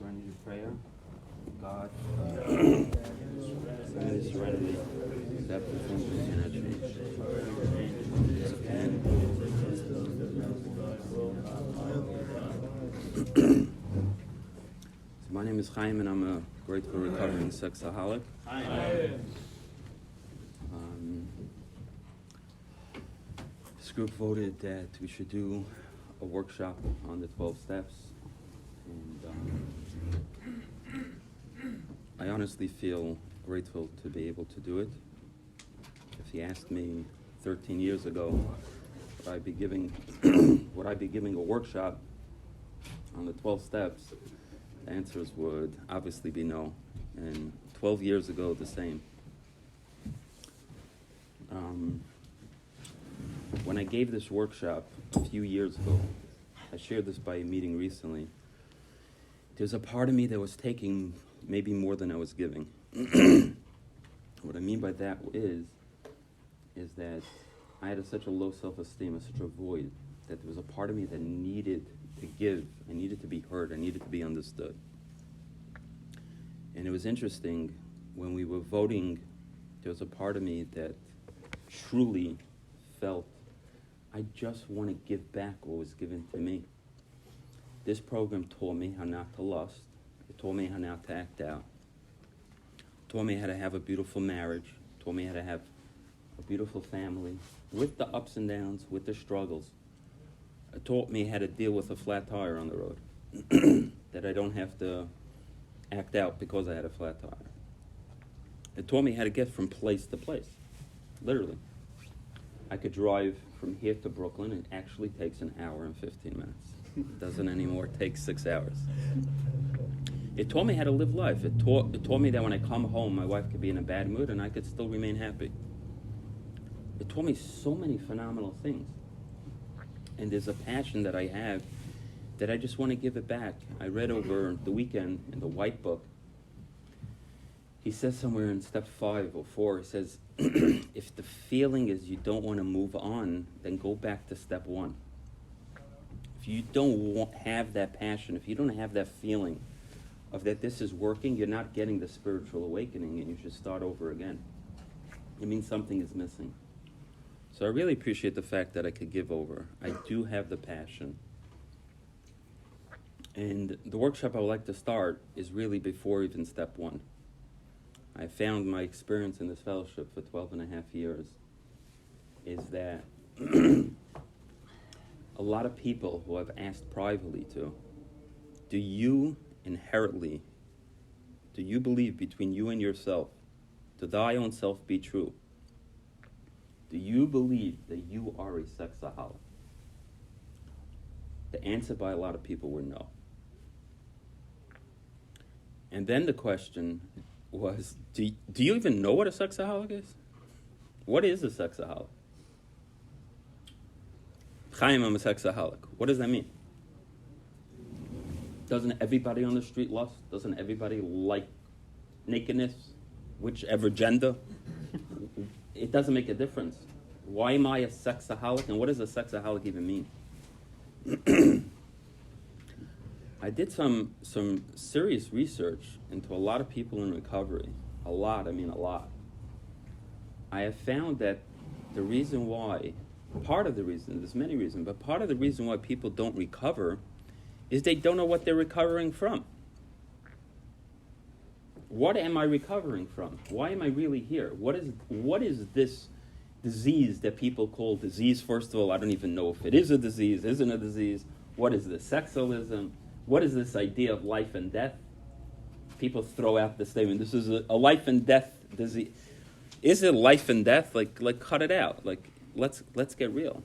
Serenity prayer. God, serenity, depth of thinking, energy. So my name is Chaim, and I'm a grateful recovering sexaholic. This group voted that we should do a workshop on the 12 steps, and I honestly feel grateful to be able to do it. If you asked me 13 years ago, would I be giving a workshop on the 12 steps, the answers would obviously be no. And 12 years ago, the same. When I gave this workshop a few years ago, I shared this by a meeting recently, there's a part of me that was taking maybe more than I was giving. What I mean by that is that I had such a low self-esteem, such a void, that there was a part of me that needed to give, I needed to be heard, I needed to be understood. And it was interesting, when we were voting, there was a part of me that truly felt, I just want to give back what was given to me. This program taught me how not to lust. It taught me how not to act out. It taught me how to have a beautiful marriage. It taught me how to have a beautiful family, with the ups and downs, with the struggles. It taught me how to deal with a flat tire on the road, that I don't have to act out because I had a flat tire. It taught me how to get from place to place, literally. I could drive from here to Brooklyn. It actually takes an hour and 15 minutes. It doesn't anymore take 6 hours. It taught me how to live life. It taught me that when I come home, my wife could be in a bad mood and I could still remain happy. It taught me so many phenomenal things. And there's a passion that I have that I just want to give it back. I read over the weekend in the White Book. He says somewhere in step 5 or 4, he says, if the feeling is you don't want to move on, then go back to step 1. If you don't have that passion, if you don't have that feeling of that this is working, you're not getting the spiritual awakening, and you should start over again. It means something is missing. So I really appreciate the fact that I could give over. I do have the passion. And the workshop I would like to start is really before even step 1. I found my experience in this fellowship for 12 and a half years is that a lot of people who I've asked privately to, do you believe between you and yourself, to thy own self be true? Do you believe that you are a sexaholic? The answer by a lot of people were no. And then the question was, do you even know what a sexaholic is? What is a sexaholic? Chaim, I'm a sexaholic. What does that mean? Doesn't everybody on the street lust? Doesn't everybody like nakedness? Whichever gender? It doesn't make a difference. Why am I a sexaholic, and what does a sexaholic even mean? I did some serious research into a lot of people in recovery. A lot. I have found that the reason why, part of the reason, there's many reasons, but part of the reason why people don't recover is they don't know what they're recovering from. What am I recovering from? Why am I really here? What is this disease that people call disease? First of all, I don't even know if it is a disease, isn't a disease. What is this sexualism? What is this idea of life and death? People throw out the statement, this is a life and death disease. Is it life and death? Like cut it out. Like, let's get real.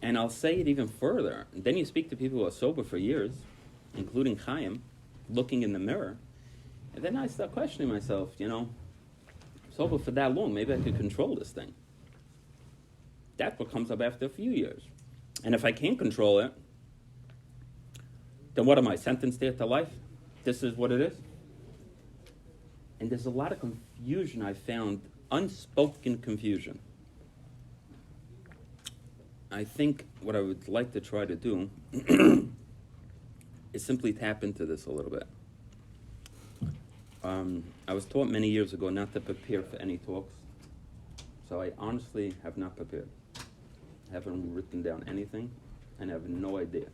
And I'll say it even further. Then you speak to people who are sober for years, including Chaim, looking in the mirror, and then I start questioning myself, sober for that long, maybe I could control this thing. That's what comes up after a few years. And if I can't control it, then what am I, sentenced here to life? This is what it is? And there's a lot of confusion I found, unspoken confusion. I think what I would like to try to do is simply tap into this a little bit. I was taught many years ago not to prepare for any talks, so I honestly have not prepared. I haven't written down anything, and I have no idea.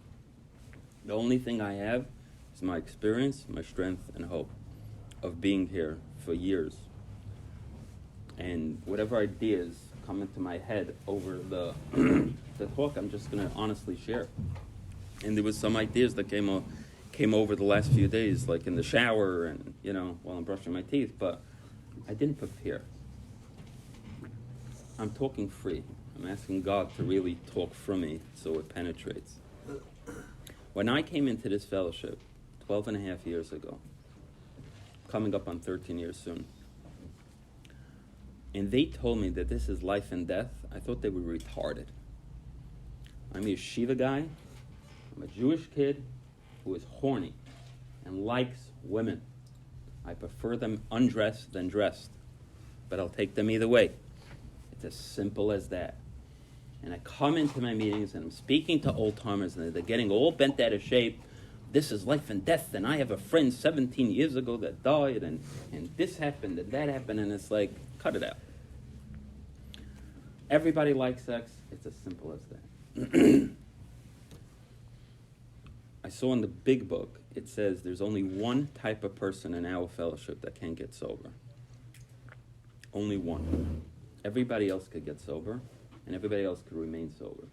The only thing I have is my experience, my strength, and hope of being here for years. And whatever ideas come into my head over the talk, I'm just going to honestly share. And there was some ideas that came over the last few days, like in the shower and, while I'm brushing my teeth, but I didn't prepare. I'm talking free. I'm asking God to really talk from me so it penetrates. When I came into this fellowship 12 and a half years ago, coming up on 13 years soon, and they told me that this is life and death, I thought they were retarded. I'm a yeshiva guy. I'm a Jewish kid who is horny and likes women. I prefer them undressed than dressed, but I'll take them either way. It's as simple as that. And I come into my meetings and I'm speaking to old timers and they're getting all bent out of shape. This is life and death, and I have a friend 17 years ago that died, and this happened and that happened, and it's like, cut it out. Everybody likes sex. It's as simple as that. I saw in the big book, it says there's only one type of person in our fellowship that can get sober. Only one. Everybody else could get sober, and everybody else could remain sober.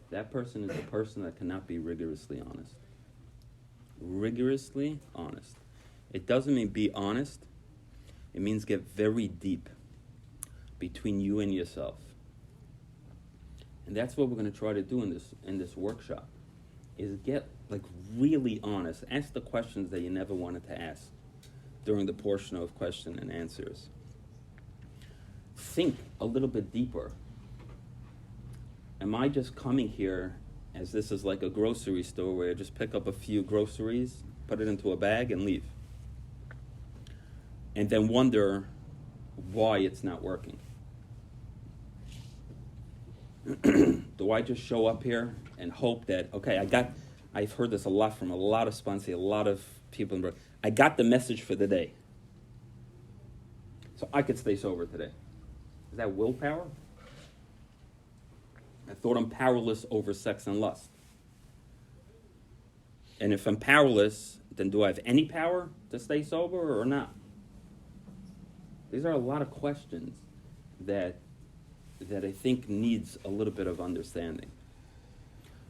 That person is the person that cannot be rigorously honest. Rigorously honest. It doesn't mean be honest. It means get very deep between you and yourself. And that's what we're going to try to do in this workshop, is get really honest. Ask the questions that you never wanted to ask during the portion of question and answers. Think a little bit deeper. Am I just coming here as this is like a grocery store where I just pick up a few groceries, put it into a bag, and leave? And then wonder why it's not working. Do I just show up here and hope that, okay, I've heard this a lot from a lot of sponsors, a lot of people, I got the message for the day, so I could stay sober today. Is that willpower? I thought I'm powerless over sex and lust. And if I'm powerless, then do I have any power to stay sober or not? These are a lot of questions that I think needs a little bit of understanding.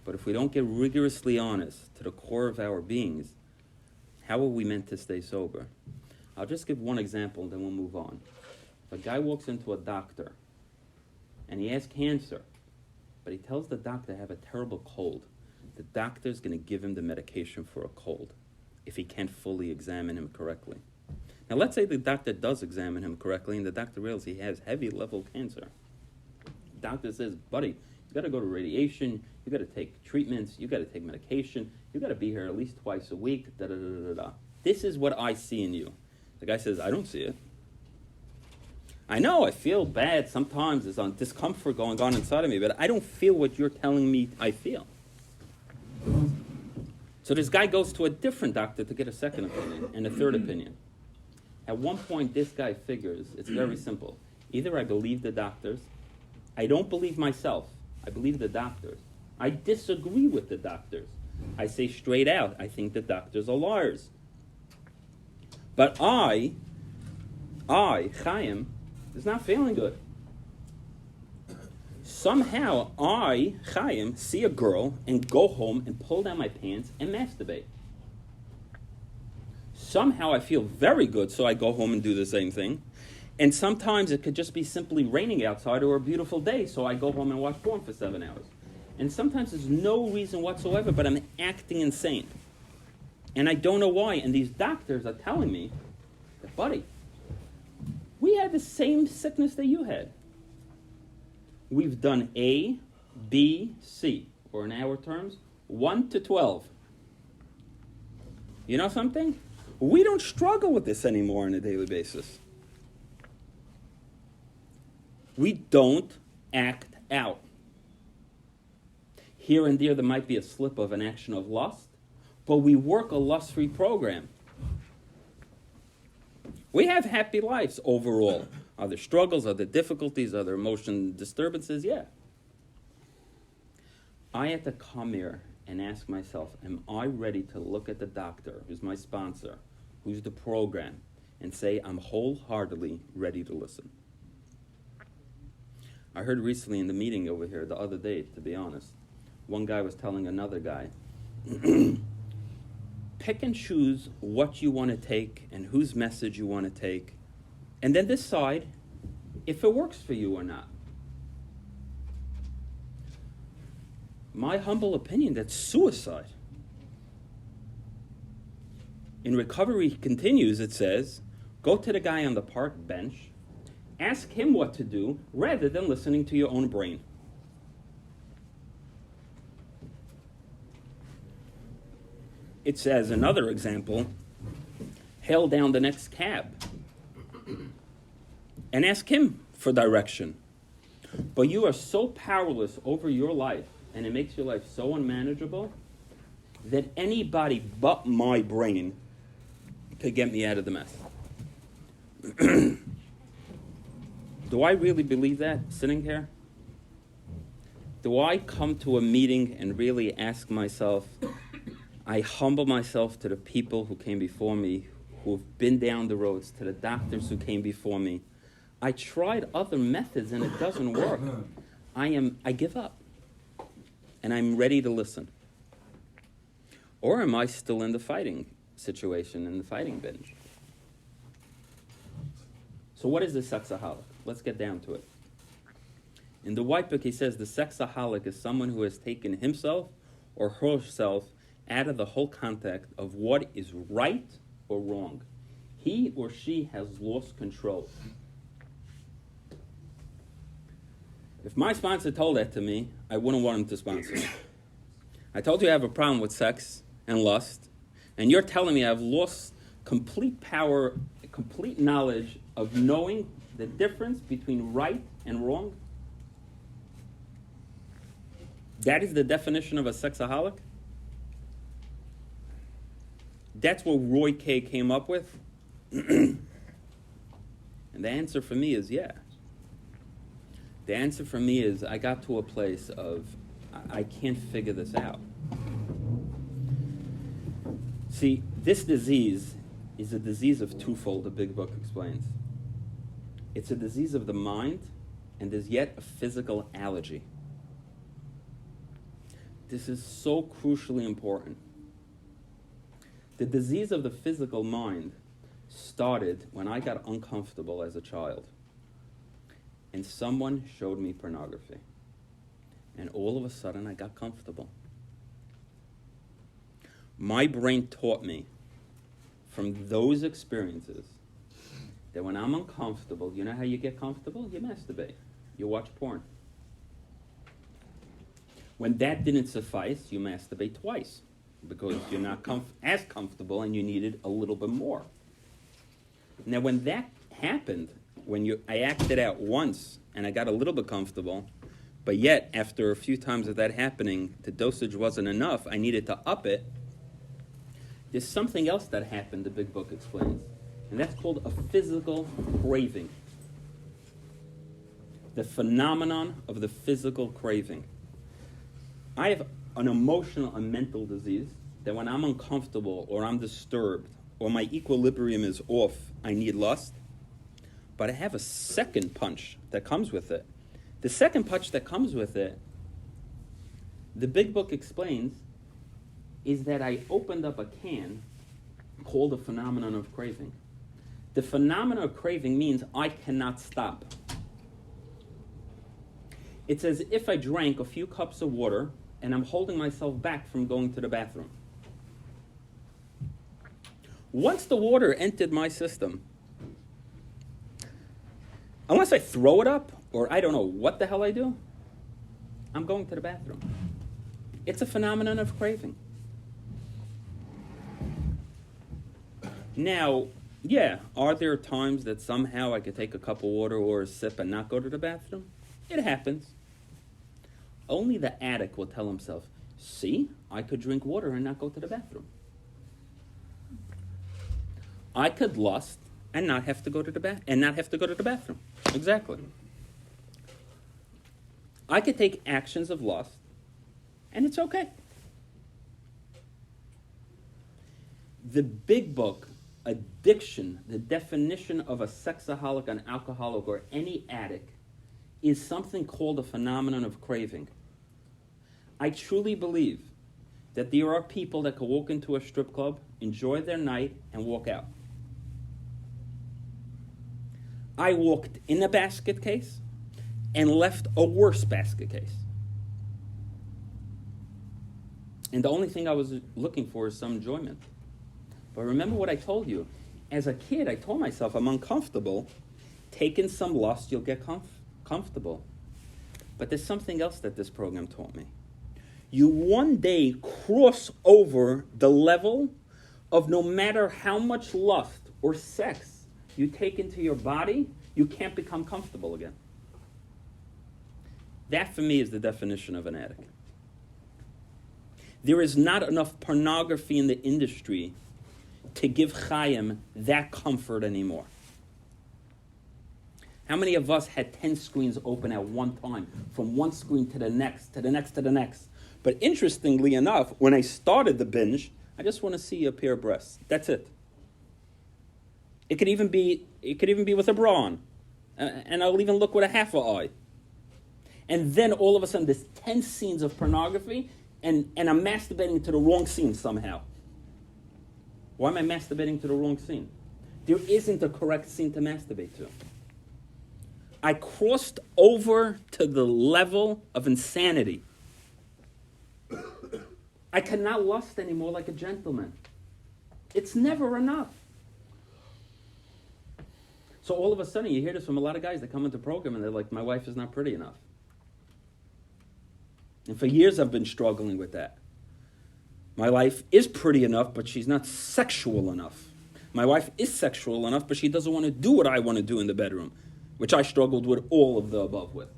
But if we don't get rigorously honest to the core of our beings, how are we meant to stay sober? I'll just give one example and then we'll move on. If a guy walks into a doctor and he has cancer, but he tells the doctor to have a terrible cold, the doctor's going to give him the medication for a cold if he can't fully examine him correctly. Now let's say the doctor does examine him correctly and the doctor realizes he has heavy level cancer. The doctor says, buddy, you got to go to radiation, you got to take treatments, you got to take medication, you got to be here at least twice a week, da-da-da-da-da. This is what I see in you. The guy says, I don't see it. I know, I feel bad sometimes, there's some discomfort going on inside of me, but I don't feel what you're telling me I feel. So this guy goes to a different doctor to get a second opinion and a third opinion. At one point, this guy figures, it's very simple. Either I believe the doctors, I don't believe myself, I believe the doctors. I disagree with the doctors. I say straight out, I think the doctors are liars. But I, Chaim, is not feeling good. Somehow I, Chaim, see a girl and go home and pull down my pants and masturbate. Somehow I feel very good, so I go home and do the same thing. And sometimes it could just be simply raining outside or a beautiful day, so I go home and watch porn for 7 hours. And sometimes there's no reason whatsoever, but I'm acting insane. And I don't know why. And these doctors are telling me, that, buddy, we had the same sickness that you had. We've done A, B, C, or in our terms, 1 to 12. You know something? We don't struggle with this anymore on a daily basis. We don't act out. Here and there might be a slip of an action of lust, but we work a lust-free program. We have happy lives overall. Are there struggles? Are there difficulties? Are there emotion disturbances? Yeah. I had to come here and ask myself, am I ready to look at the doctor, who's my sponsor, who's the program, and say I'm wholeheartedly ready to listen? I heard recently in the meeting over here the other day, to be honest, one guy was telling another guy, pick and choose what you want to take and whose message you want to take, and then decide if it works for you or not. My humble opinion, that's suicide. In Recovery Continues, it says, go to the guy on the park bench, ask him what to do, rather than listening to your own brain. It says, another example, hail down the next cab and ask him for direction. But you are so powerless over your life, and it makes your life so unmanageable, that anybody but my brain could get me out of the mess. Do I really believe that, sitting here? Do I come to a meeting and really ask myself, I humble myself to the people who came before me, who've been down the roads, to the doctors who came before me. I tried other methods and it doesn't work. I give up. And I'm ready to listen. Or am I still in the fighting situation, in the fighting binge? So what is the sexaholic? Let's get down to it. In the White Book, he says the sexaholic is someone who has taken himself or herself out of the whole context of what is right or wrong. He or she has lost control. If my sponsor told that to me, I wouldn't want him to sponsor me. I told you I have a problem with sex and lust, and you're telling me I've lost complete power, complete knowledge of knowing the difference between right and wrong? That is the definition of a sexaholic? That's what Roy K. came up with? And the answer for me is yeah. The answer for me is I got to a place of I can't figure this out. See, this disease is a disease of twofold, the Big Book explains. It's a disease of the mind, and there's yet a physical allergy. This is so crucially important. The disease of the physical mind started when I got uncomfortable as a child. And someone showed me pornography. And all of a sudden, I got comfortable. My brain taught me from those experiences that when I'm uncomfortable, you know how you get comfortable? You masturbate. You watch porn. When that didn't suffice, you masturbate twice because you're not as comfortable and you needed a little bit more. Now, when that happened, I acted out once and I got a little bit comfortable, but yet after a few times of that happening, the dosage wasn't enough. I needed to up it. There's something else that happened, the Big Book explains, and that's called a physical craving. The phenomenon of the physical craving. I have an emotional and mental disease that when I'm uncomfortable or I'm disturbed or my equilibrium is off, I need lust. But I have a second punch that comes with it. The second punch that comes with it, the Big Book explains, is that I opened up a can called the Phenomenon of Craving. The Phenomenon of Craving means I cannot stop. It's as if I drank a few cups of water and I'm holding myself back from going to the bathroom. Once the water entered my system, unless I throw it up, or I don't know what the hell I do, I'm going to the bathroom. It's a phenomenon of craving. Now, yeah, are there times that somehow I could take a cup of water or a sip and not go to the bathroom? It happens. Only the addict will tell himself, see, I could drink water and not go to the bathroom. I could lust and not have to go to the bathroom. Exactly. I could take actions of lust, and it's okay. The big book, Addiction, the definition of a sexaholic, an alcoholic, or any addict, is something called a phenomenon of craving. I truly believe that there are people that can walk into a strip club, enjoy their night, and walk out. I walked in a basket case and left a worse basket case. And the only thing I was looking for is some enjoyment. But remember what I told you. As a kid, I told myself I'm uncomfortable. Take in some lust, you'll get comfortable. But there's something else that this program taught me. You one day cross over the level of no matter how much lust or sex you take into your body, you can't become comfortable again. That for me is the definition of an addict. There is not enough pornography in the industry to give Chaim that comfort anymore. How many of us had 10 screens open at one time, from one screen to the next, to the next, to the next? But interestingly enough, when I started the binge, I just want to see a pair of breasts. That's it. It could even be with a bra on, and I'll even look with a half an eye. And then all of a sudden, there's 10 scenes of pornography, and I'm masturbating to the wrong scene somehow. Why am I masturbating to the wrong scene? There isn't a correct scene to masturbate to. I crossed over to the level of insanity. I cannot lust anymore like a gentleman. It's never enough. So all of a sudden, you hear this from a lot of guys that come into the program and they're like, my wife is not pretty enough. And for years I've been struggling with that. My wife is pretty enough, but she's not sexual enough. My wife is sexual enough, but she doesn't want to do what I want to do in the bedroom, which I struggled with all of the above with.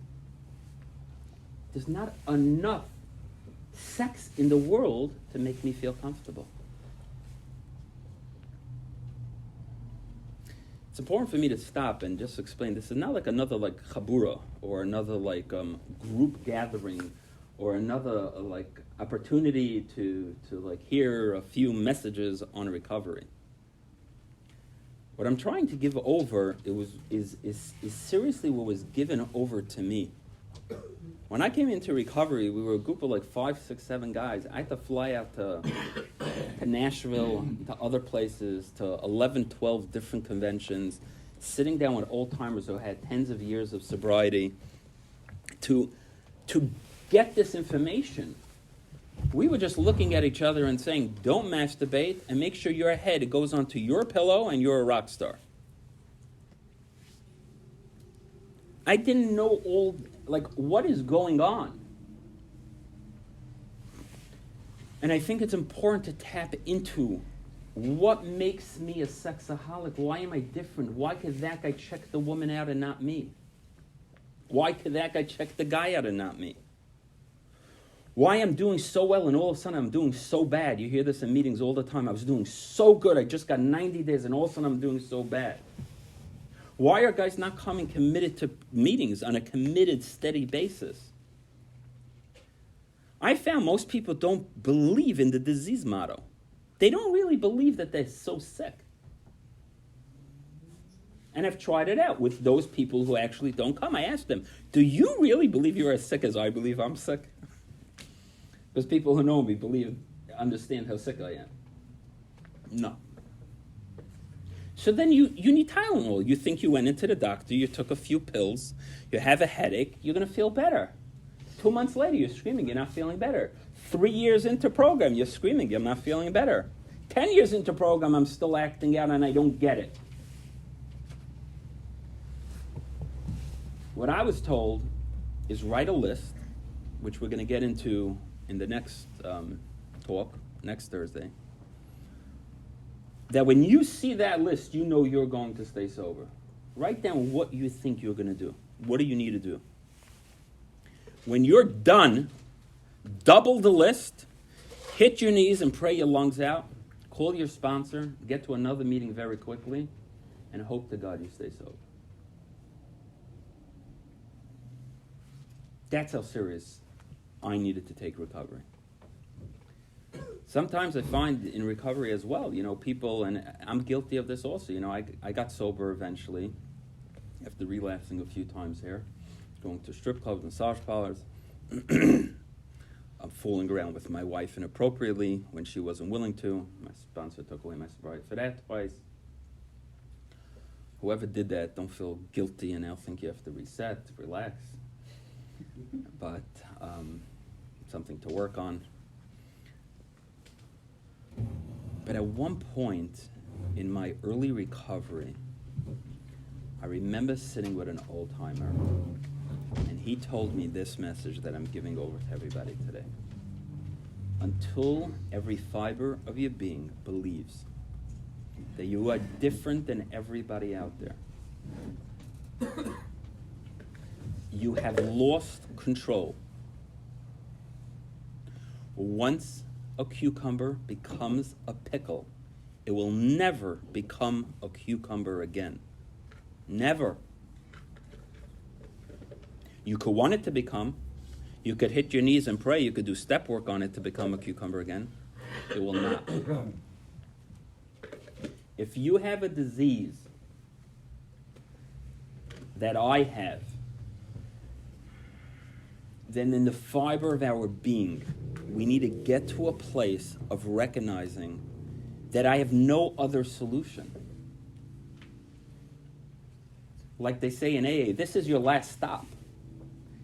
There's not enough sex in the world to make me feel comfortable. It's important for me to stop and just explain this is not like another like chabura or another like group gathering or another like opportunity to like hear a few messages on recovery. What I'm trying to give over is seriously what was given over to me. When I came into recovery, we were a group of like 5, 6, 7 guys. I had to fly out to Nashville, to other places, to 11, 12 different conventions, sitting down with old-timers who had tens of years of sobriety to get this information. We were just looking at each other and saying, don't masturbate, and make sure your head goes onto your pillow and you're a rock star. I didn't know what is going on. And I think it's important to tap into what makes me a sexaholic. Why am I different? Why could that guy check the woman out and not me? Why could that guy check the guy out and not me? Why I'm doing so well and all of a sudden I'm doing so bad. You hear this in meetings all the time. I was doing so good. I just got 90 days and all of a sudden I'm doing so bad. Why are guys not coming committed to meetings on a committed, steady basis? I found most people don't believe in the disease motto. They don't really believe that they're so sick. And I've tried it out with those people who actually don't come. I asked them, do you really believe you're as sick as I believe I'm sick? Because people who know me understand how sick I am. No. So then you need Tylenol. You think you went into the doctor, you took a few pills, you have a headache, you're going to feel better. 2 months later, you're screaming, you're not feeling better. 3 years into program, you're screaming, I'm not feeling better. 10 years into program, I'm still acting out and I don't get it. What I was told is write a list, which we're going to get into in the next talk, next Thursday, that when you see that list, you know you're going to stay sober. Write down what you think you're going to do. What do you need to do? When you're done, double the list, hit your knees and pray your lungs out, Call your sponsor, get to another meeting very quickly, and hope to God you stay sober. That's how serious I needed to take recovery. Sometimes I find in recovery as well, people, and I'm guilty of this also, I got sober eventually after relapsing a few times here, going to strip clubs, massage parlors. I'm fooling around with my wife inappropriately when she wasn't willing to. My sponsor took away my sobriety for that twice. Whoever did that, don't feel guilty and now think you have to reset, relax. But something to work on. But at one point in my early recovery, I remember sitting with an old-timer, and he told me this message that I'm giving over to everybody today. Until every fiber of your being believes that you are different than everybody out there, you have lost control. Once a cucumber becomes a pickle, it will never become a cucumber again. Never. You could want it to become. You could hit your knees and pray. You could do step work on it to become a cucumber again. It will not. If you have a disease that I have, then in the fiber of our being, we need to get to a place of recognizing that I have no other solution. Like they say in AA, this is your last stop.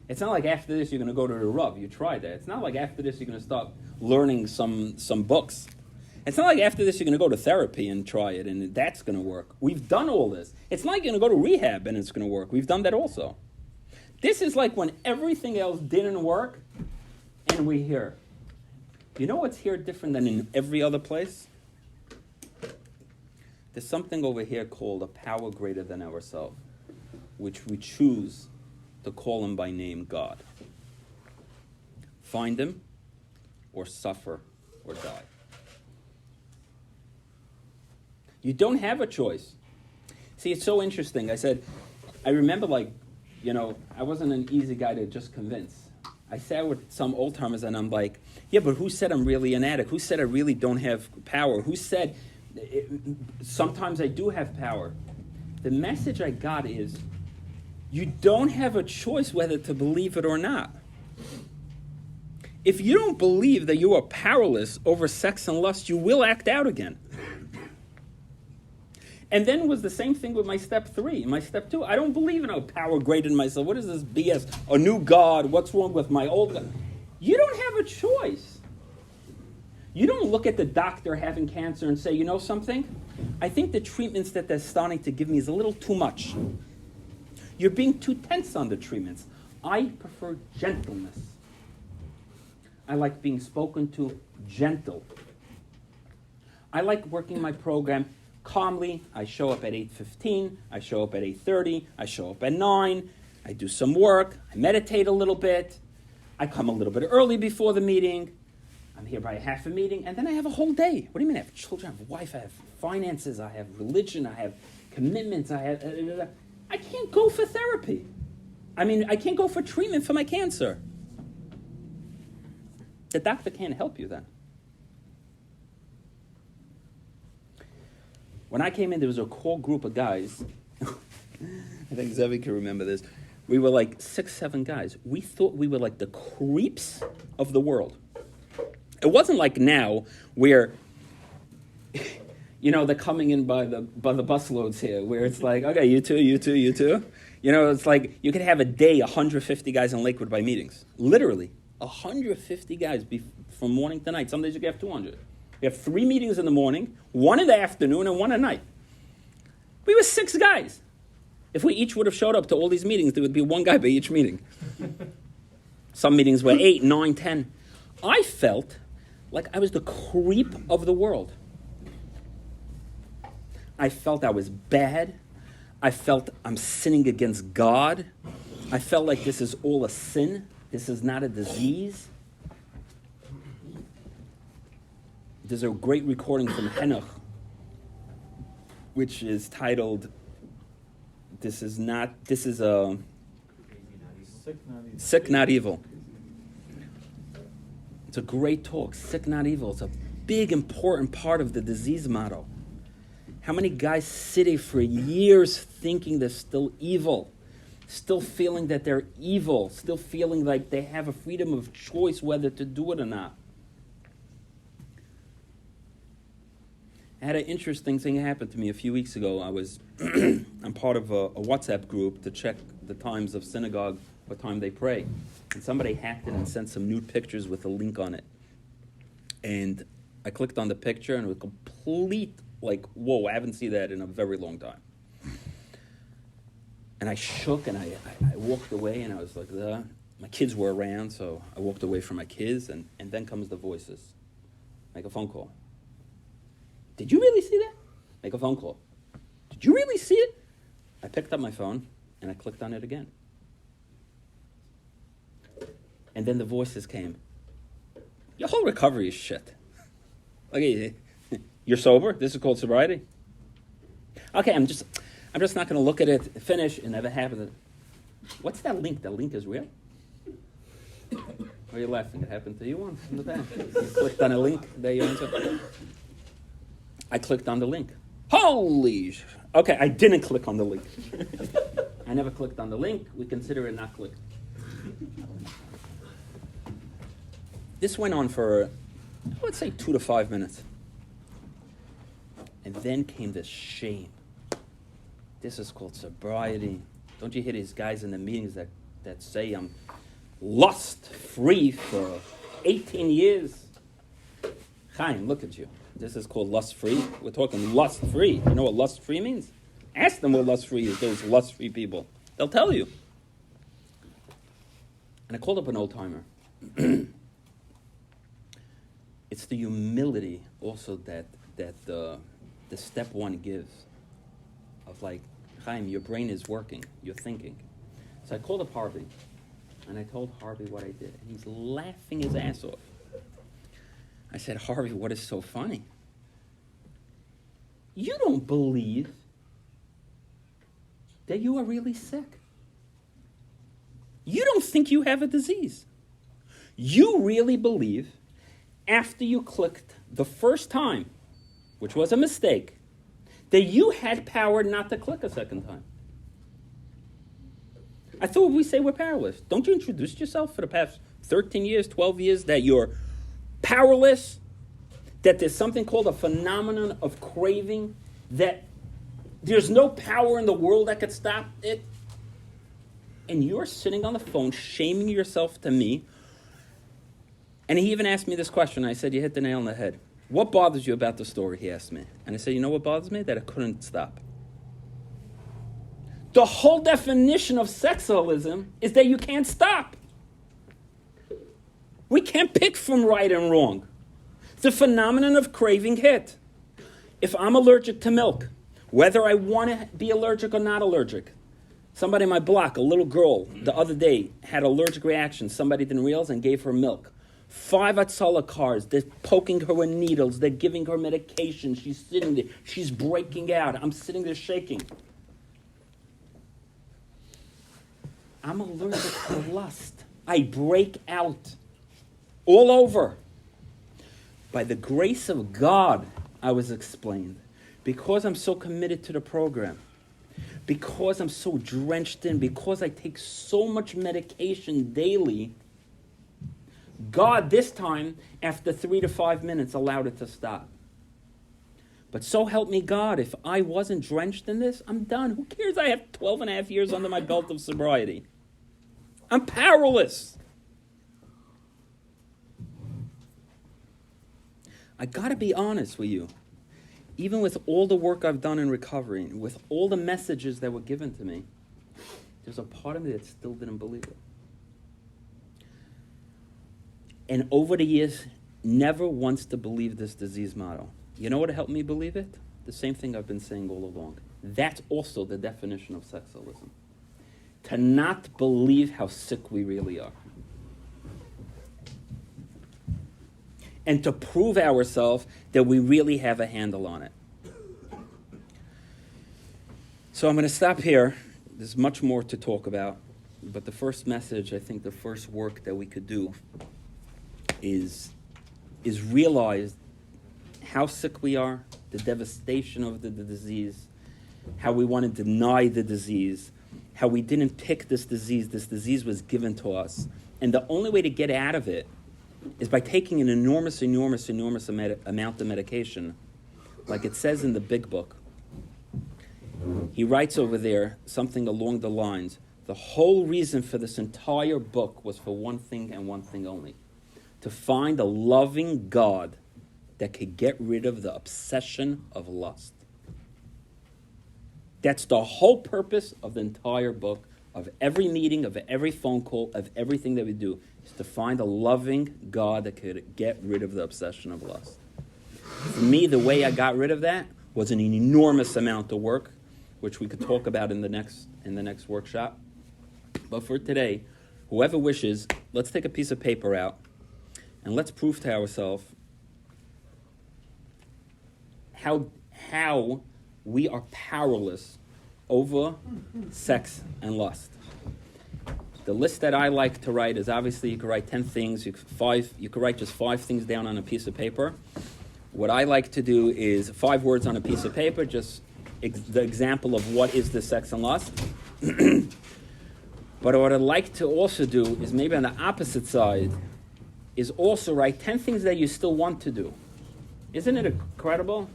It's not like after this you're going to go to the Rav. You tried that. It's not like after this you're going to start learning some books. It's not like after this you're going to go to therapy and try it and that's going to work. We've done all this. It's not like you're going to go to rehab and it's going to work. We've done that also. This is like when everything else didn't work and we're here. You know what's here different than in every other place? There's something over here called a power greater than ourselves, which we choose to call him by name, God. Find him or suffer or die. You don't have a choice. See, it's so interesting. I remember I wasn't an easy guy to just convince. I sat with some old-timers and I'm like, yeah, but who said I'm really an addict? Who said I really don't have power? Who said sometimes I do have power? The message I got is, you don't have a choice whether to believe it or not. If you don't believe that you are powerless over sex and lust, you will act out again. And then it was the same thing with my step 3. My step 2, I don't believe in a power greater than myself. What is this BS? A new God? What's wrong with my old God? You don't have a choice. You don't look at the doctor having cancer and say, you know something? I think the treatments that they're starting to give me is a little too much. You're being too tense on the treatments. I prefer gentleness. I like being spoken to gentle. I like working my program calmly. I show up at 8:15. I show up at 8:30. I show up at 9. I do some work. I meditate a little bit. I come a little bit early before the meeting. I'm here by half a meeting. And then I have a whole day. What do you mean I have children? I have a wife. I have finances. I have religion. I have commitments. I can't go for therapy. I can't go for treatment for my cancer. The doctor can't help you then. When I came in, there was a core group of guys. I think Zevi can remember this. We were like 6, 7 guys. We thought we were like the creeps of the world. It wasn't like now where, they're coming in by the busloads here, where it's like, okay, you two. It's like you could have a day, 150 guys in Lakewood by meetings. Literally, 150 guys from morning to night. Some days you could have 200. We have 3 meetings in the morning, 1 in the afternoon, and 1 at night. We were 6 guys. If we each would have showed up to all these meetings, there would be 1 guy by each meeting. Some meetings were 8, 9, 10. I felt like I was the creep of the world. I felt I was bad. I felt I'm sinning against God. I felt like this is all a sin. This is not a disease. there's a great recording from Henoch, which is titled, Sick, Not Evil. It's a great talk, Sick, Not Evil. It's a big, important part of the disease model. How many guys sit for years thinking they're still evil, still feeling that they're evil, still feeling like they have a freedom of choice whether to do it or not. I had an interesting thing happen to me a few weeks ago. I'm part of a WhatsApp group to check the times of synagogue, what time they pray. And somebody hacked it and sent some nude pictures with a link on it. And I clicked on the picture and it was complete, like, whoa, I haven't seen that in a very long time. And I shook and I walked away and I was like, my kids were around, so I walked away from my kids and then comes the voices. Make a phone call. Did you really see that? Make a phone call. Did you really see it? I picked up my phone and I clicked on it again. And then the voices came. Your whole recovery is shit. Okay, you're sober? This is called sobriety? Okay, I'm just not going to look at it, finish, and never happened. What's that link? That link is real? Why are you laughing? It happened to you once in the past. You clicked on a link, there you answer. I clicked on the link. Okay, I didn't click on the link. I never clicked on the link. We consider it not clicked. This went on for, let's say, 2 to 5 minutes. And then came this shame. This is called sobriety. Don't you hear these guys in the meetings that say I'm lust-free for 18 years? Chaim, look at you. This is called lust-free. We're talking lust-free. You know what lust-free means? Ask them what lust-free is, those lust-free people. They'll tell you. And I called up an old-timer. It's the humility also that the step one gives. Of like, Chaim, your brain is working. You're thinking. So I called up Harvey. And I told Harvey what I did. And he's laughing his ass off. I said, Harvey, what is so funny? You don't believe that you are really sick. You don't think you have a disease. You really believe after you clicked the first time, which was a mistake, that you had power not to click a second time. I thought we say we're powerless. Don't you introduce yourself for the past 13 years, 12 years, that you're powerless, that there's something called a phenomenon of craving, that there's no power in the world that could stop it? And you're sitting on the phone shaming yourself to me. And he even asked me this question. I said, you hit the nail on the head. What bothers you about the story, he asked me. And I said, you know what bothers me? That I couldn't stop. The whole definition of sexualism is that you can't stop. We can't pick from right and wrong. The phenomenon of craving hit. If I'm allergic to milk, whether I want to be allergic or not allergic, somebody in my block, a little girl, the other day had allergic reaction. Somebody didn't realize and gave her milk. 5 Atzala cars, they're poking her with needles, they're giving her medication, she's sitting there, she's breaking out, I'm sitting there shaking. I'm allergic to lust. I break out all over. By the grace of God, I was explained, because I'm so committed to the program, because I'm so drenched in, because I take so much medication daily, God, this time, after 3 to 5 minutes, allowed it to stop. But so help me God, if I wasn't drenched in this, I'm done. Who cares? I have 12 and a half years under my belt of sobriety. I'm powerless. I got to be honest with you. Even with all the work I've done in recovery, with all the messages that were given to me, there's a part of me that still didn't believe it. And over the years, never wants to believe this disease model. You know what helped me believe it? The same thing I've been saying all along. That's also the definition of sexualism. To not believe how sick we really are. and to prove ourselves that we really have a handle on it. So I'm going to stop here. There's much more to talk about, but the first message, I think the first work that we could do is realize how sick we are, the devastation of the disease, how we want to deny the disease, how we didn't pick this disease was given to us. And the only way to get out of it is by taking an enormous amount of medication, like it says in the big book. He writes over there something along the lines, the whole reason for this entire book was for one thing and one thing only, to find a loving God that could get rid of the obsession of lust. That's the whole purpose of the entire book, of every meeting, of every phone call, of everything that we do, is to find a loving God that could get rid of the obsession of lust. For me, the way I got rid of that was an enormous amount of work, which we could talk about in the next workshop. But for today, whoever wishes, let's take a piece of paper out and let's prove to ourselves how we are powerless over sex and lust. The list that I like to write is, obviously you could write 10 things, you could write just 5 things down on a piece of paper. What I like to do is 5 words on a piece of paper, just the example of what is the sex and lust. But what I'd like to also do is, maybe on the opposite side, is also write 10 things that you still want to do. Isn't it incredible?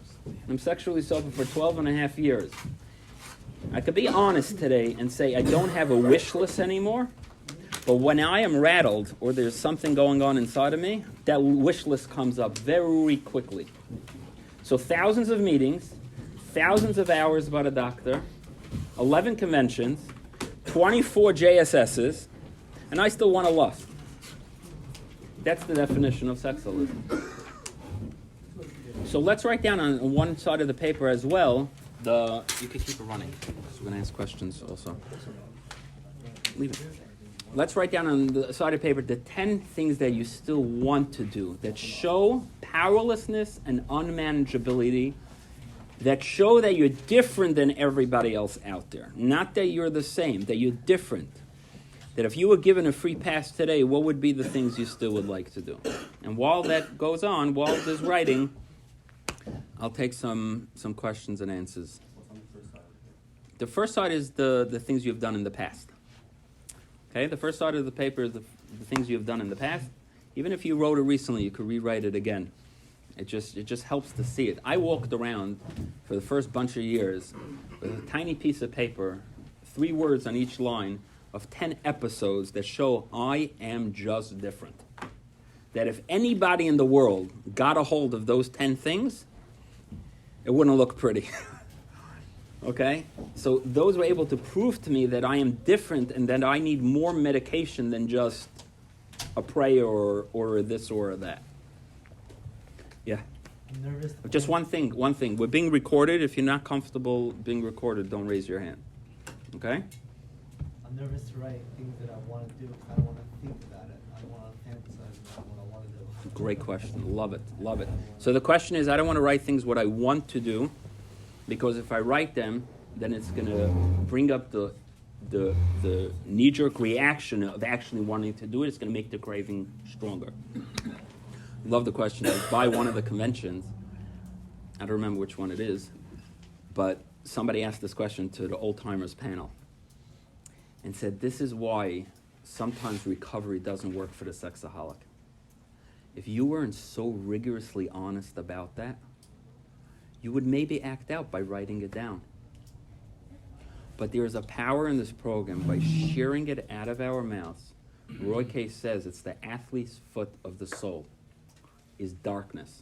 I'm sexually sober for 12 and a half years. I could be honest today and say I don't have a wish list anymore, but when I am rattled or there's something going on inside of me, that wish list comes up very quickly. So thousands of meetings, thousands of hours about a doctor, 11 conventions, 24 JSSs, and I still want to lust. That's the definition of sexualism. So let's write down on one side of the paper as well, you can keep it running, because we're going to ask questions also. Leave it. Let's write down on the side of the paper the 10 things that you still want to do, that show powerlessness and unmanageability, that show that you're different than everybody else out there. Not that you're the same, that you're different. That if you were given a free pass today, what would be the things you still would like to do? And while that goes on, while there's writing, I'll take some questions and answers. What's on the first side? The first side is the things you've done in the past. Okay, the first side of the paper is the things you've done in the past. Even if you wrote it recently, you could rewrite it again. It just helps to see it. I walked around for the first bunch of years with a tiny piece of paper, 3 words on each line of 10 episodes that show I am just different. That if anybody in the world got a hold of those 10 things, it wouldn't look pretty. Okay? So those were able to prove to me that I am different and that I need more medication than just a prayer or this or that. Yeah. I'm nervous. Just one thing. We're being recorded. If you're not comfortable being recorded, don't raise your hand. Okay? I'm nervous to write things that I want to do because I don't want to think about it. I don't want to fantasize about what I want to do. Great question. Love it. So the question is, I don't want to write things what I want to do, because if I write them, then it's going to bring up the knee-jerk reaction of actually wanting to do it. It's going to make the craving stronger. Love the question. By one of the conventions, I don't remember which one it is, but somebody asked this question to the old-timers panel and said, this is why sometimes recovery doesn't work for the sexaholic. If you weren't so rigorously honest about that, you would maybe act out by writing it down. But there is a power in this program by sharing it out of our mouths. Roy K. says it's the athlete's foot of the soul, is darkness,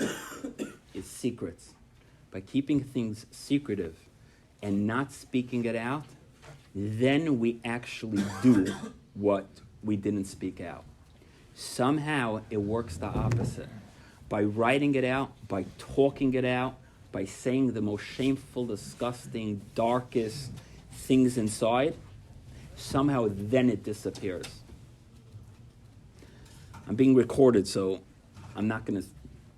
is secrets. By keeping things secretive and not speaking it out, then we actually do what we didn't speak out. Somehow it works the opposite. By writing it out, by talking it out, by saying the most shameful, disgusting, darkest things inside, somehow then it disappears. I'm being recorded, so I'm not going to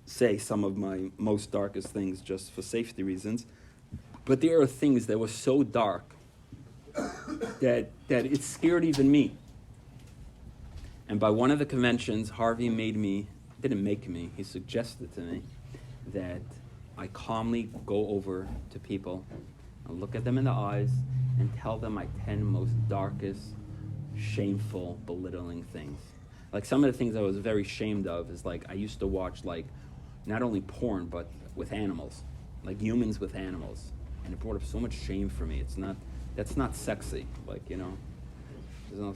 say some of my most darkest things just for safety reasons, but there are things that were so dark that it scared even me. And by one of the conventions, Harvey didn't make me, he suggested to me that I calmly go over to people and look at them in the eyes and tell them my 10 most darkest, shameful, belittling things. Like some of the things I was very ashamed of is like I used to watch like not only porn but with animals, like humans with animals, and it brought up so much shame for me. That's not sexy, like there's no.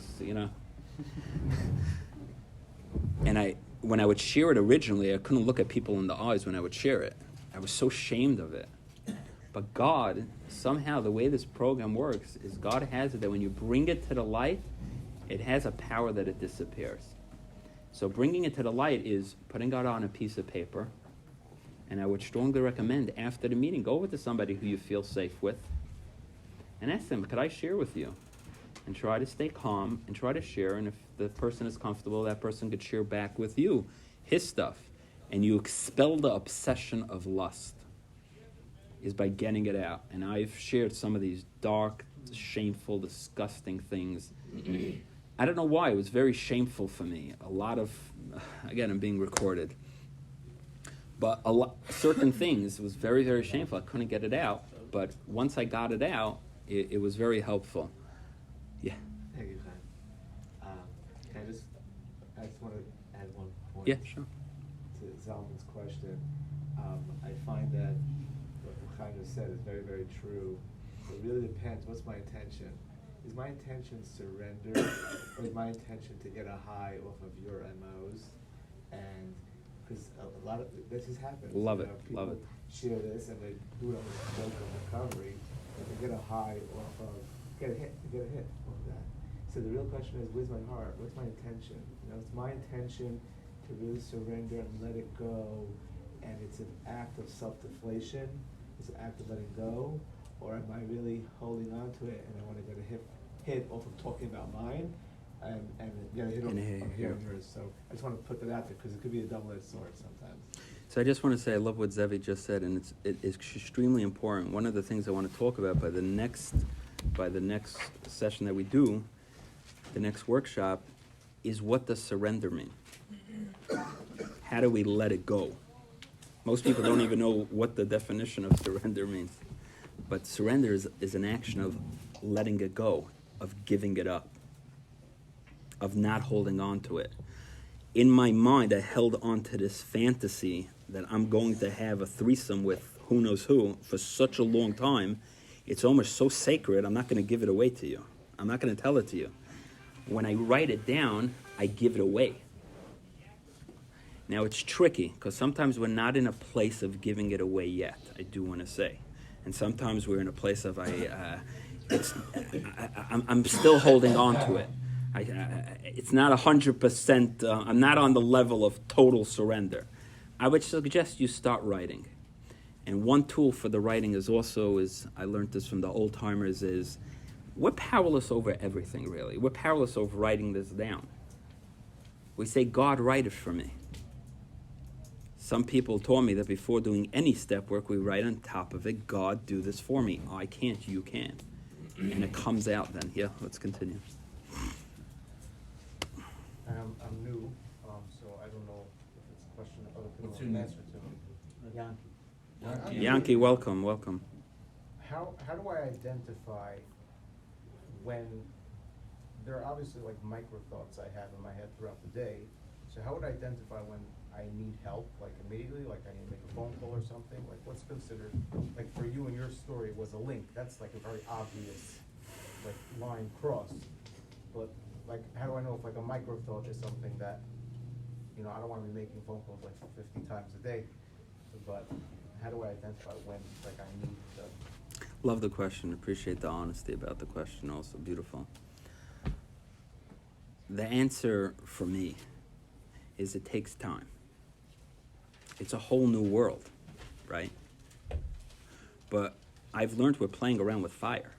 And when I would share it originally, I couldn't look at people in the eyes when I would share it. I was so ashamed of it. But God, somehow the way this program works is God has it that when you bring it to the light, it has a power that it disappears. So bringing it to the light is putting it on a piece of paper, and I would strongly recommend after the meeting, go over to somebody who you feel safe with and ask them, could I share with you? And try to stay calm and try to share, and if the person is comfortable, that person could share back with you his stuff. And you expel the obsession of lust is by getting it out. And I've shared some of these dark, shameful, disgusting things. I don't know why. It was very shameful for me. A lot of, again, I'm being recorded. But certain things was very, very shameful. I couldn't get it out. But once I got it out, it was very helpful. Yeah. Thank you, Chaim. I just want to add one point. Yeah, sure. To Zalman's question. I find that what Chaim just said is very, very true. It really depends. What's my intention? Is my intention surrender, or is my intention to get a high off of your MOs? And because a lot of this has happened. Love it. People Love it. share this and they do it on the stroke of recovery, and they get a high off of get a hit off of that. So the real question is, where's my heart? What's my intention? It's my intention to really surrender and let it go, and it's an act of self-deflation. It's an act of letting go, or am I really holding on to it and I want to get a hit off of talking about mine, and get a hit off of hearing yours. So I just want to put that out there because it could be a double-edged sword sometimes. So I just want to say I love what Zevi just said, and it's extremely important. One of the things I want to talk about by the next session that we do, the next workshop, is what does surrender mean? How do we let it go? Most people don't even know what the definition of surrender means. But surrender is an action of letting it go, of giving it up, of not holding on to it. In my mind, I held on to this fantasy that I'm going to have a threesome with who knows who for such a long time. It's almost so sacred, I'm not going to give it away to you. I'm not going to tell it to you. When I write it down, I give it away. Now, it's tricky, because sometimes we're not in a place of giving it away yet, I do want to say. And sometimes we're in a place of, I'm still holding on to it. It's not 100%, I'm not on the level of total surrender. I would suggest you start writing. And one tool for the writing is I learned this from the old timers, is we're powerless over everything, really. We're powerless over writing this down. We say, God, write it for me. Some people told me that before doing any step work, we write on top of it, God, do this for me. I can't, you can. And it comes out then. Yeah, let's continue. I'm new, so I don't know if it's a question that other people can answer to. Yankee, welcome. How do I identify when there are obviously like micro thoughts I have in my head throughout the day? So how would I identify when I need help, like immediately, like I need to make a phone call or something? Like what's considered, like for you and your story was a link. That's like a very obvious like line crossed. But like how do I know if like a micro thought is something that, I don't want to be making phone calls like 50 times a day, but how do I identify when like I need to? Love the question. Appreciate the honesty about the question also. Beautiful. The answer for me is it takes time. It's a whole new world, right? But I've learned we're playing around with fire.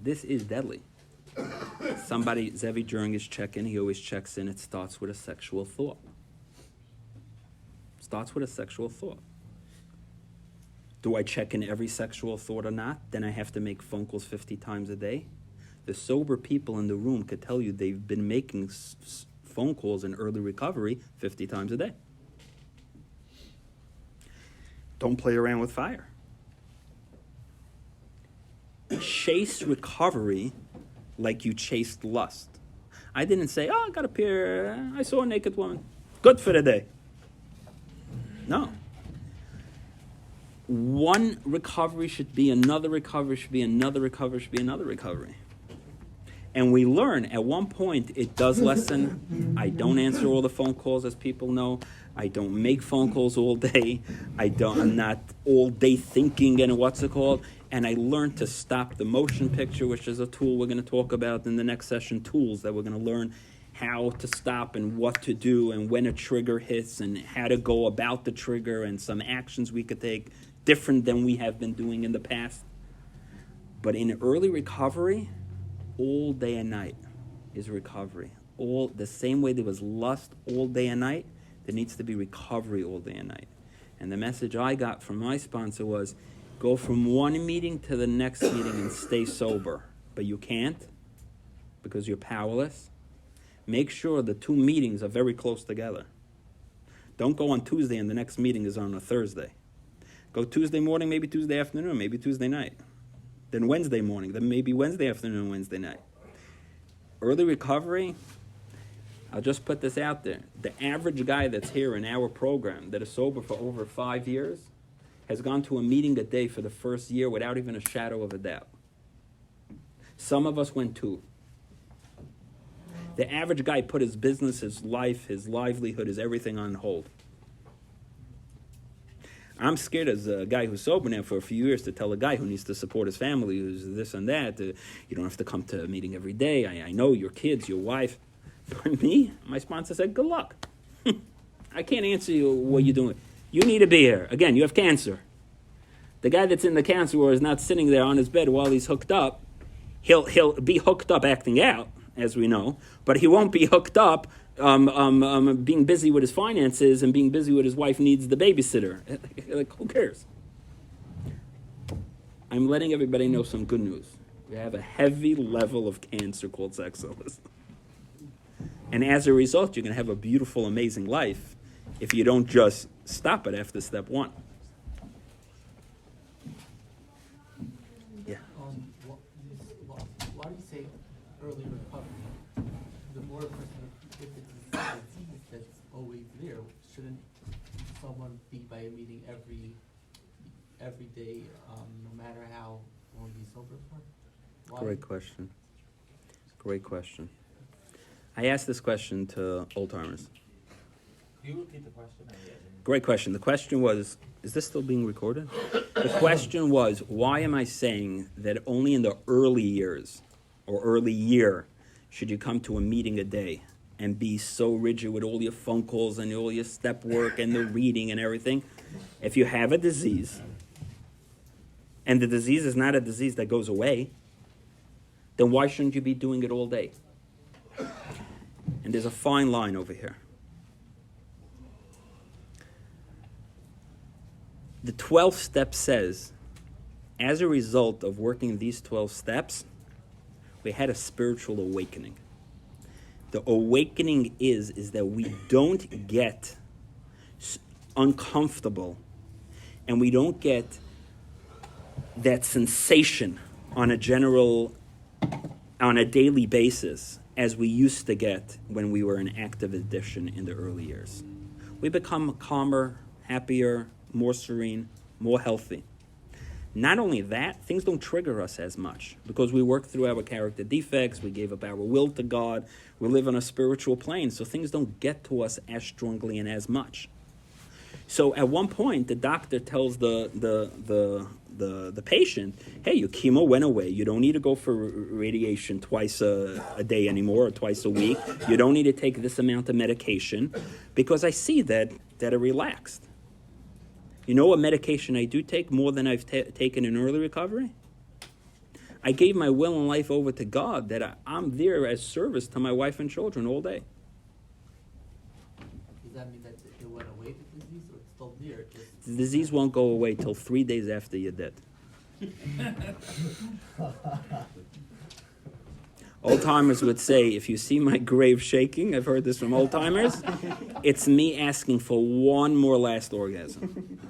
This is deadly. Zevi during his check-in, he always checks in, it starts with a sexual thought. Starts with a sexual thought. Do I check in every sexual thought or not? Then I have to make phone calls 50 times a day. The sober people in the room could tell you they've been making phone calls in early recovery 50 times a day. Don't play around with fire. Chase recovery like you chased lust. I didn't say, oh, I got a pair, I saw a naked woman. Good for the day. No. One recovery should be another recovery, should be another recovery, should be another recovery. And we learn at one point it does lessen. I don't answer all the phone calls, as people know. I don't make phone calls all day. I'm not all day thinking and what's it called. And I learned to stop the motion picture, which is a tool we're going to talk about in the next session, tools that we're going to learn how to stop and what to do and when a trigger hits and how to go about the trigger and some actions we could take different than we have been doing in the past. But in early recovery, all day and night is recovery. All the same way there was lust all day and night, there needs to be recovery all day and night. And the message I got from my sponsor was, go from one meeting to the next meeting and stay sober. But you can't because you're powerless. Make sure the two meetings are very close together. Don't go on Tuesday and the next meeting is on a Thursday. Go Tuesday morning, maybe Tuesday afternoon, maybe Tuesday night. Then Wednesday morning, then maybe Wednesday afternoon, Wednesday night. Early recovery, I'll just put this out there. The average guy that's here in our program that is sober for over 5 years has gone to a meeting a day for the first year without even a shadow of a doubt. Some of us went 2. The average guy put his business, his life, his livelihood, his everything on hold. I'm scared as a guy who's sober now for a few years to tell a guy who needs to support his family, who's this and that, you don't have to come to a meeting every day. I know your kids, your wife. For me, my sponsor said, good luck. I can't answer you what you're doing. You need to be here. Again, you have cancer. The guy that's in the cancer ward is not sitting there on his bed while he's hooked up. He'll be hooked up acting out, as we know, but he won't be hooked up being busy with his finances and being busy with his wife needs the babysitter. Like, who cares? I'm letting everybody know some good news. We have a heavy level of cancer called sex illness. And as a result, you're going to have a beautiful, amazing life if you don't just stop it after step 1. Yeah. Why do you say early recovery? The more a person, if it's a disease that's always there, shouldn't someone be by a meeting every day, no matter how long he's sober for? Why? Great question. Great question. I asked this question to old-timers. Can you repeat the question? Great question. The question was, is this still being recorded? The question was, why am I saying that only in the early years or early year should you come to a meeting a day and be so rigid with all your phone calls and all your step work and the reading and everything? If you have a disease, and the disease is not a disease that goes away, then why shouldn't you be doing it all day? And there's a fine line over here. The 12th step says, as a result of working these 12 steps, we had a spiritual awakening. The awakening is that we don't get uncomfortable and we don't get that sensation on a daily basis as we used to get when we were in active addiction in the early years. We become calmer, happier, more serene, more healthy. Not only that, things don't trigger us as much because we work through our character defects, we gave up our will to God, we live on a spiritual plane, so things don't get to us as strongly and as much. So at one point, the doctor tells the patient, hey, your chemo went away. You don't need to go for radiation twice a day anymore or twice a week. You don't need to take this amount of medication because I see that are relaxed. You know what medication I do take more than I've taken in early recovery? I gave my will and life over to God, that I'm there as service to my wife and children all day. Does that mean that it went away, the disease, or the disease won't go away till 3 days after you're dead. Old-timers would say, if you see my grave shaking, I've heard this from old-timers, it's me asking for one more last orgasm.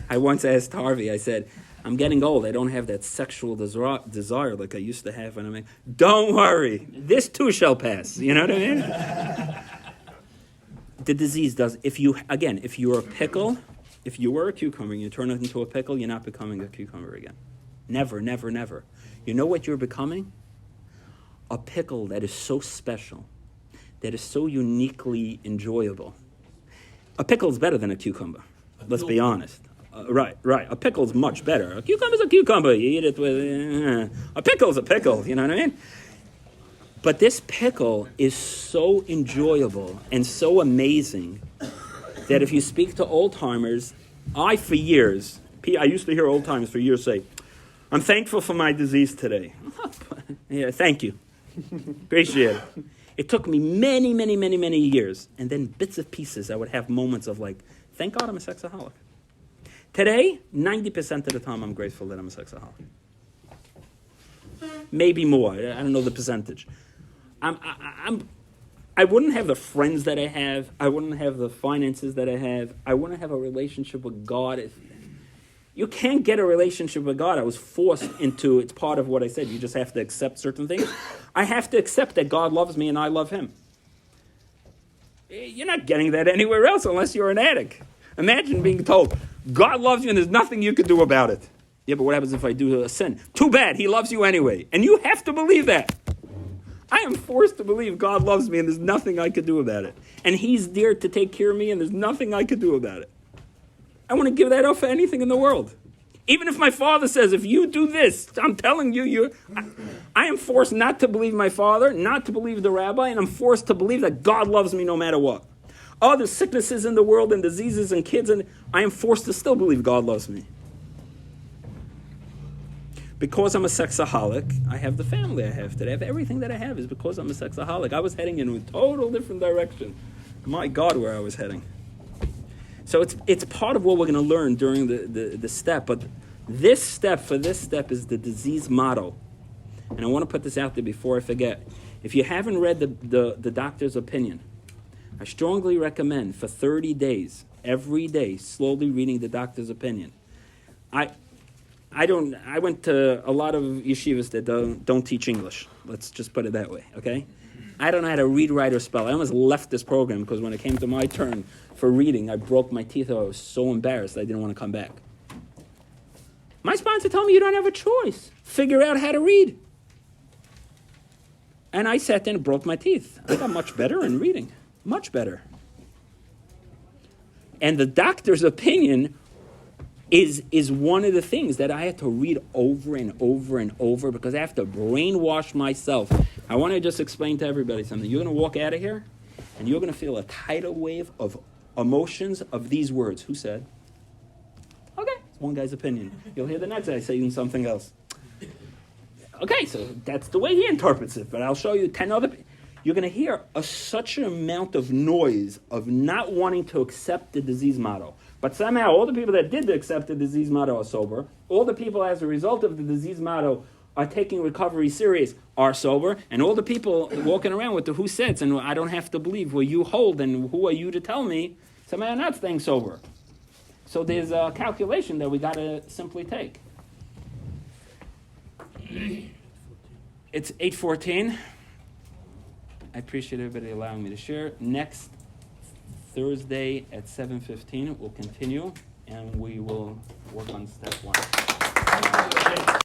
I once asked Harvey, I said, I'm getting old. I don't have that sexual desire like I used to have when I'm like, don't worry, this too shall pass. You know what I mean? The disease does, if you're a pickle, if you were a cucumber and you turn it into a pickle, you're not becoming a cucumber again. Never, never, never. You know what you're becoming? A pickle that is so special, that is so uniquely enjoyable. A pickle is better than a cucumber. Let's be honest. Right. A pickle's much better. A cucumber's a cucumber. You eat it with... a pickle's a pickle, you know what I mean? But this pickle is so enjoyable and so amazing that if you speak to old-timers, I used to hear old-timers for years say, I'm thankful for my disease today. Yeah, thank you. Appreciate it. It took me many, many, many, many years, and then bits of pieces, I would have moments of like, thank God I'm a sexaholic. Today, 90% of the time, I'm grateful that I'm a sexaholic. Maybe more. I don't know the percentage. I wouldn't have the friends that I have. I wouldn't have the finances that I have. I wouldn't have a relationship with God. You can't get a relationship with God. I was forced into, it's part of what I said. You just have to accept certain things. I have to accept that God loves me and I love him. You're not getting that anywhere else unless you're an addict. Imagine being told, God loves you and there's nothing you can do about it. Yeah, but what happens if I do a sin? Too bad, he loves you anyway. And you have to believe that. I am forced to believe God loves me and there's nothing I could do about it. And he's there to take care of me and there's nothing I could do about it. I want to give that up for anything in the world. Even if my father says, if you do this, I'm telling you, I am forced not to believe my father, not to believe the rabbi, and I'm forced to believe that God loves me no matter what. All the sicknesses in the world and diseases and kids, and I am forced to still believe God loves me. Because I'm a sexaholic, I have the family I have today. I have everything that I have is because I'm a sexaholic. I was heading in a total different direction. My God, where I was heading. So it's part of what we're going to learn during the step. But this step is the disease model. And I want to put this out there before I forget. If you haven't read the doctor's opinion, I strongly recommend for 30 days, every day, slowly reading the doctor's opinion. I went to a lot of yeshivas that don't teach English. Let's just put it that way, okay? I don't know how to read, write, or spell. I almost left this program because when it came to my turn for reading, I broke my teeth. I was so embarrassed I didn't want to come back. My sponsor told me you don't have a choice. Figure out how to read. And I sat there and broke my teeth. I got much better in reading. Much better. And the doctor's opinion is one of the things that I had to read over and over and over because I have to brainwash myself. I want to just explain to everybody something. You're going to walk out of here and you're going to feel a tidal wave of emotions of these words. Who said? Okay, it's one guy's opinion. You'll hear the next guy saying something else. Okay, so that's the way he interprets it, but I'll show you 10 other people. You're going to hear such an amount of noise of not wanting to accept the disease model. But somehow all the people that did accept the disease model are sober. All the people as a result of the disease model are taking recovery serious are sober. And all the people walking around with the who says and I don't have to believe, well, you hold and who are you to tell me, somehow not staying sober. So there's a calculation that we got to simply take. It's 8:14. I appreciate everybody allowing me to share. Next Thursday at 7:15, we'll continue, and we will work on step 1.